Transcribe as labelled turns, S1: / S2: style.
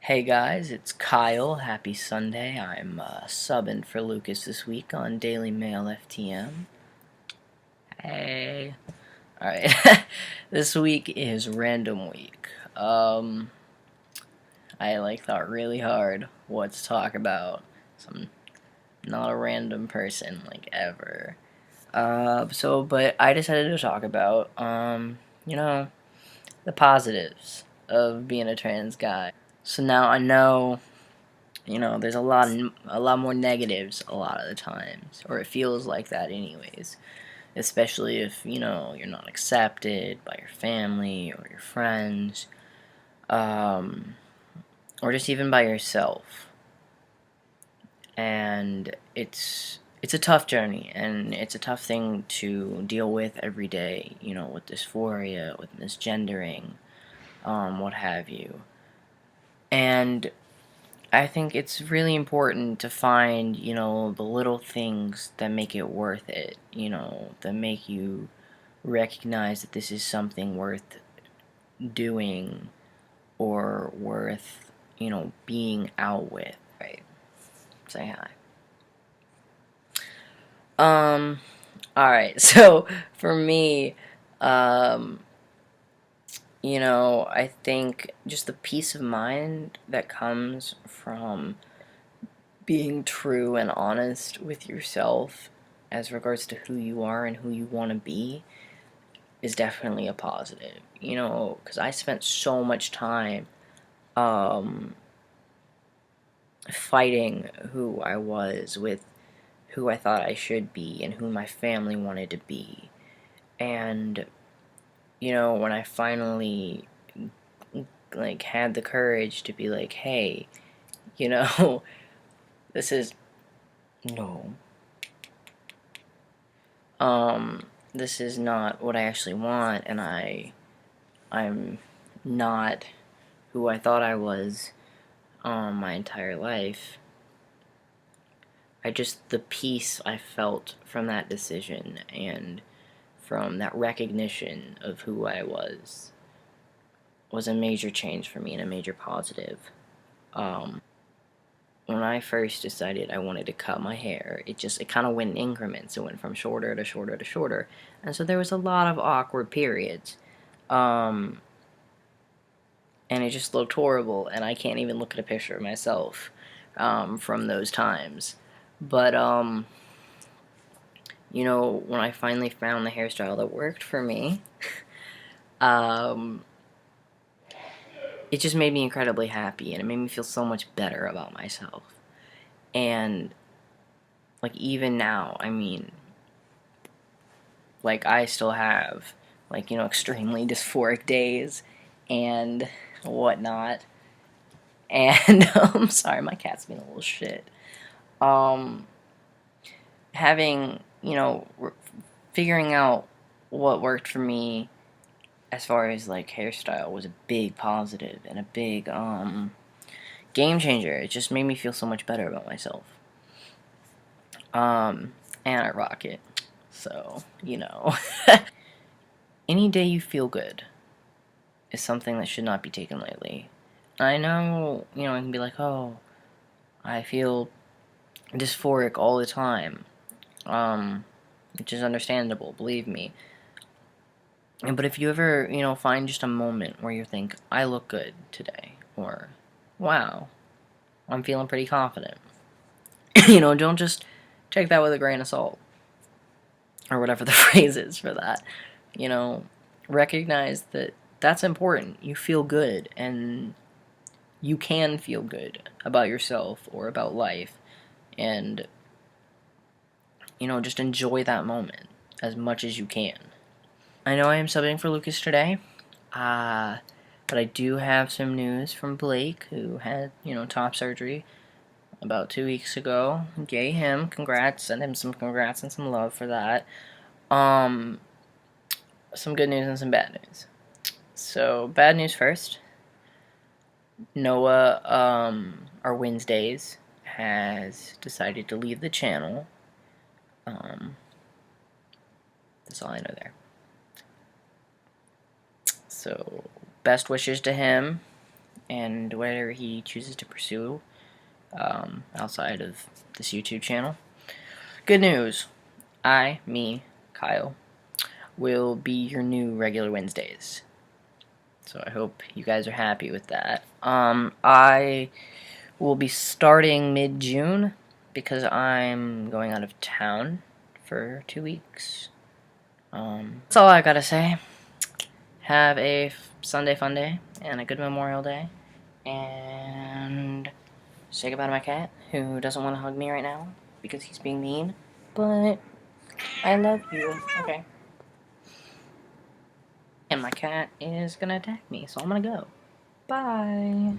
S1: Hey guys, it's Kyle. Happy Sunday. I'm subbing for Lucas this week on DailyMaleFTM. Hey. Alright. This week is random week. I thought really hard what to talk about. So I'm not a random person ever. But I decided to talk about you know, the positives of being a trans guy. So now I know there's a lot more negatives a lot of the times, or it feels like that anyways. Especially if you're not accepted by your family or your friends, um, or just even by yourself. And it's a tough journey, and it's a tough thing to deal with every day. With dysphoria, with misgendering, what have you, and I think it's really important to find, the little things that make it worth it, that make you recognize that this is something worth doing or worth, being out with, right? Say hi. Alright, so for me, um, I think just the peace of mind that comes from being true and honest with yourself as regards to who you are and who you want to be is definitely a positive. Because I spent so much time um, fighting who I was with who I thought I should be and who my family wanted to be. And, when I finally had the courage to be like, hey, this is no this is not what I actually want, and I'm not who I thought I was my entire life. The peace I felt from that decision and from that recognition of who I was a major change for me and a major positive. When I first decided I wanted to cut my hair, it kind of went in increments. It went from shorter to shorter to shorter, and so there was a lot of awkward periods, and it just looked horrible. And I can't even look at a picture of myself from those times. But when I finally found the hairstyle that worked for me, um, it just made me incredibly happy, and it made me feel so much better about myself. And even now, I mean, I still have extremely dysphoric days and whatnot. And sorry, my cat's being a little shit. Um, having figuring out what worked for me as far as hairstyle was a big positive and a big game changer. It just made me feel so much better about myself. And I rock it. So, any day you feel good is something that should not be taken lightly. I know, I can be like, oh, I feel dysphoric all the time. Which is understandable, believe me. But if you ever, find just a moment where you think, I look good today, or, wow, I'm feeling pretty confident. Don't just take that with a grain of salt. Or whatever the phrase is for that. Recognize that that's important. You feel good, and you can feel good about yourself or about life. And, just enjoy that moment as much as you can. I know I am subbing for Lucas today, but I do have some news from Blake, who had, top surgery about 2 weeks ago. Yay him, congrats, send him some congrats and some love for that. Some good news and some bad news. So, bad news first. Noah, our Wednesdays, has decided to leave the channel. That's all I know there. So, best wishes to him. and whatever he chooses to pursue outside of this YouTube channel. Good news. Kyle, will be your new regular Wednesdays. So I hope you guys are happy with that. I will be starting mid-June because I'm going out of town for 2 weeks. That's all I gotta say. Have a Sunday fun day and a good Memorial Day. And say goodbye to my cat, who doesn't want to hug me right now because he's being mean. But I love you. Okay. And my cat is gonna attack me, so I'm gonna go. Bye.